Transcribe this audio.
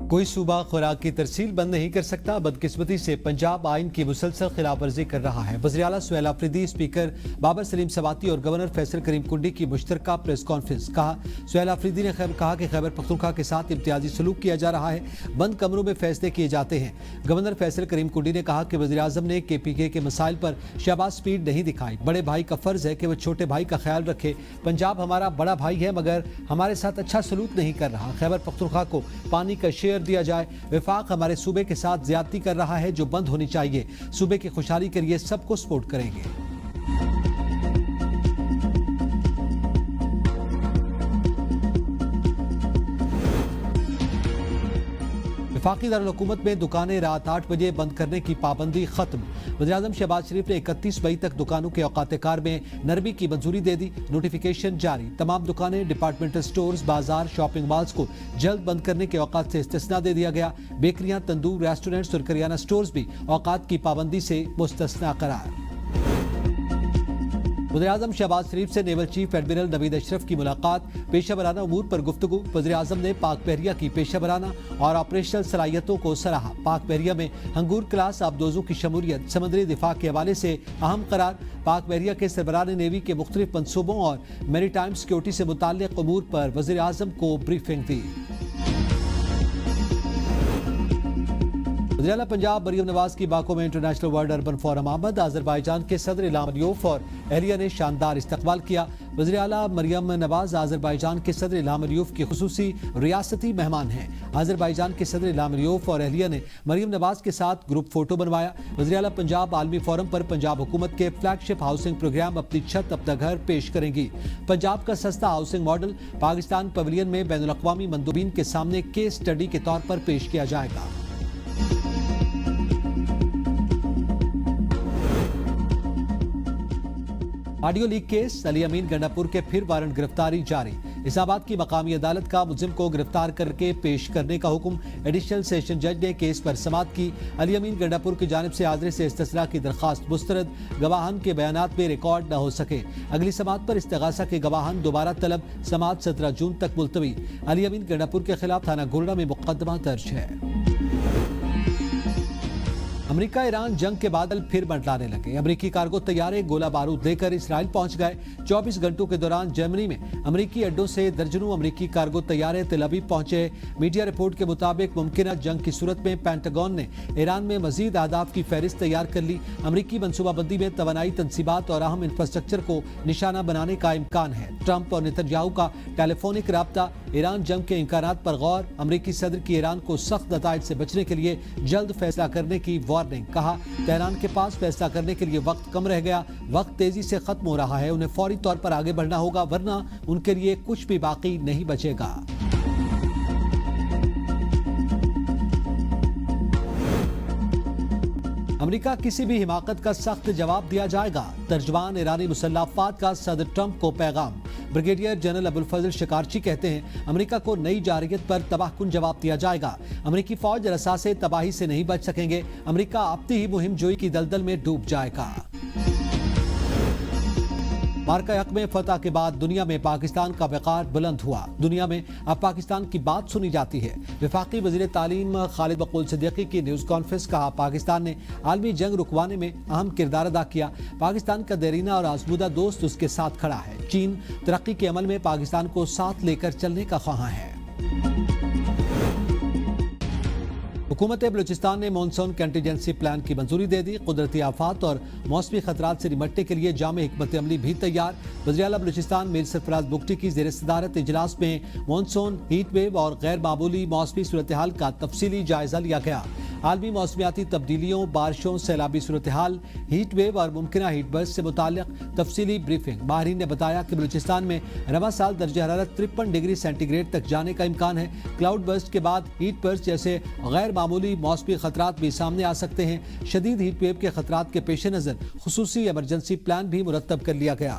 کوئی صوبہ خوراک کی ترسیل بند نہیں کر سکتا. بدقسمتی سے پنجاب آئین کی مسلسل خلاف ورزی کر رہا ہے. وزیر اعلیٰ سہیل آفریدی، اسپیکر بابر سلیم سباتی اور گورنر فیصل کریم کنڈی کی مشترکہ پریس کانفرنس. سہیل آفریدی نے کہا کہ خیبر پختونخوا کے ساتھ امتیازی سلوک کیا جا رہا ہے. بند کمروں میں فیصلے کیے جاتے ہیں. گورنر فیصل کریم کنڈی نے کہا کہ وزیر اعظم نے KPK کے مسائل پر شہباز سپیڈ نہیں دکھائی. بڑے بھائی کا فرض ہے کہ وہ چھوٹے بھائی کا خیال رکھے. پنجاب ہمارا بڑا بھائی ہے مگر ہمارے ساتھ اچھا سلوک نہیں کر رہا. خیبر پختونخوا کو پانی کا شیئر دیا جائے. وفاق ہمارے صوبے کے ساتھ زیادتی کر رہا ہے جو بند ہونی چاہیے. صوبے کی خوشحالی کے لیے سب کو سپورٹ کریں گے. وفاقی دارالحکومت میں دکانیں رات 8 بجے بند کرنے کی پابندی ختم. وزیراعظم شہباز شریف نے 31 مئی تک دکانوں کے اوقات کار میں نرمی کی منظوری دے دی. نوٹیفیکیشن جاری. تمام دکانیں، ڈپارٹمنٹل سٹورز، بازار، شاپنگ مالز کو جلد بند کرنے کے اوقات سے استثناء دے دیا گیا. بیکریاں، تندور، ریسٹورنٹس اور کریانہ سٹورز بھی اوقات کی پابندی سے مستثنیٰ قرار. وزیراعظم شہباز شریف سے نیول چیف ایڈمرل نوید اشرف کی ملاقات. پیشہ ورانہ امور پر گفتگو. وزیراعظم نے پاک بحریہ کی پیشہ ورانہ اور آپریشنل صلاحیتوں کو سراہا. پاک بحریہ میں ہنگور کلاس آبدوزوں کی شمولیت سمندری دفاع کے حوالے سے اہم قرار. پاک بحریہ کے سربراہ نیوی کے مختلف منصوبوں اور میری ٹائم سیکیورٹی سے متعلق امور پر وزیراعظم کو بریفنگ دی. وزیر اعلیٰ پنجاب مریم نواز کی باکو میں انٹرنیشنل ورلڈ اربن فورم آمد. آذربائیجان کے صدر الہام علیوف اور اہلیہ نے شاندار استقبال کیا. وزیر اعلیٰ مریم نواز آذربائیجان کے صدر الہام علیوف کی خصوصی ریاستی مہمان ہیں. آذربائیجان کے صدر الہام علیوف اور اہلیہ نے مریم نواز کے ساتھ گروپ فوٹو بنوایا. وزیر اعلیٰ پنجاب عالمی فورم پر پنجاب حکومت کے فلیگ شپ ہاؤسنگ پروگرام اپنی چھت اپنا گھر پیش کریں گی. پنجاب کا سستا ہاؤسنگ ماڈل پاکستان پویلین میں بین الاقوامی مندوبین کے سامنے کیس اسٹڈی کے طور پر پیش کیا جائے گا. Audio leak case. Ali Amin Gandapur کے پھر وارنٹ گرفتاری جاری. اسلام آباد کی مقامی عدالت کا ملزم کو گرفتار کر کے پیش کرنے کا حکم. ایڈیشنل سیشن جج نے کیس پر سماعت کی. علی امین گنڈاپور کی جانب سے حاضری سے استثناء کی درخواست مسترد. گواہان کے بیانات میں ریکارڈ نہ ہو سکے. اگلی سماعت پر استغاثہ کے گواہان دوبارہ طلب. سماعت 17 جون تک ملتوی. علی امین گنڈاپور کے خلاف تھانہ گولڈا میں مقدمہ درج ہے. امریکہ ایران جنگ کے بادل پھر منڈلانے لگے. امریکی کارگو طیارے گولہ بارود لے کر اسرائیل پہنچ گئے. 24 گھنٹوں کے دوران جرمنی میں امریکی اڈوں سے درجنوں امریکی کارگو طیارے تل ابیب پہنچے. میڈیا رپورٹ کے مطابق ممکنہ جنگ کی صورت میں پینٹاگون نے ایران میں مزید اہداف کی فہرست تیار کر لی. امریکی منصوبہ بندی میں توانائی تنصیبات اور اہم انفراسٹرکچر کو نشانہ بنانے کا امکان ہے. ٹرمپ اور نیتنیاہو کا ٹیلی فونک رابطہ. ایران جنگ کے امکانات پر غور. امریکی صدر کی ایران کو سخت نتائج سے بچنے کے لیے جلد فیصلہ کرنے کی وارننگ. کہا تہران کے پاس فیصلہ کرنے کے لیے وقت کم رہ گیا. وقت تیزی سے ختم ہو رہا ہے. انہیں فوری طور پر آگے بڑھنا ہوگا ورنہ ان کے لیے کچھ بھی باقی نہیں بچے گا. امریکہ کسی بھی حماقت کا سخت جواب دیا جائے گا. ترجمان ایرانی مسلح افواج کا صدر ٹرمپ کو پیغام. بریگیڈیئر جنرل ابوالفضل شکارچی کہتے ہیں امریکہ کو نئی جارحیت پر تباہ کن جواب دیا جائے گا. امریکی فوج رسا سے تباہی سے نہیں بچ سکیں گے. امریکہ اپنی ہی مہم جوئی کی دلدل میں ڈوب جائے گا. مارکہ حق میں فتح کے بعد دنیا میں پاکستان کا وقار بلند ہوا. دنیا میں اب پاکستان کی بات سنی جاتی ہے. وفاقی وزیر تعلیم خالد بقول صدیقی کی نیوز کانفرنس. کہا پاکستان نے عالمی جنگ رکوانے میں اہم کردار ادا کیا. پاکستان کا دیرینہ اور آزمودہ دوست اس کے ساتھ کھڑا ہے. چین ترقی کے عمل میں پاکستان کو ساتھ لے کر چلنے کا خواہاں ہے. حکومت بلوچستان نے مونسون کنٹینجنسی پلان کی منظوری دے دی. قدرتی آفات اور موسمی خطرات سے نمٹنے کے لیے جامع حکمت عملی بھی تیار. وزیر اعلیٰ بلوچستان میر سرفراز بگٹی کی زیر صدارت اجلاس میں مونسون، ہیٹ ویو اور غیر معمولی موسمی صورتحال کا تفصیلی جائزہ لیا گیا. عالمی موسمیاتی تبدیلیوں، بارشوں، سیلابی صورتحال، ہیٹ ویو اور ممکنہ ہیٹ برسٹ سے متعلق تفصیلی بریفنگ. ماہرین نے بتایا کہ بلوچستان میں رواں سال درجہ حرارت 53 ڈگری سینٹی گریڈ تک جانے کا امکان ہے. کلاؤڈ برسٹ کے بعد ہیٹ برسٹ جیسے غیر معمولی موسمی خطرات بھی سامنے آ سکتے ہیں. شدید ہیٹ ویو کے خطرات کے پیش نظر خصوصی ایمرجنسی پلان بھی مرتب کر لیا گیا.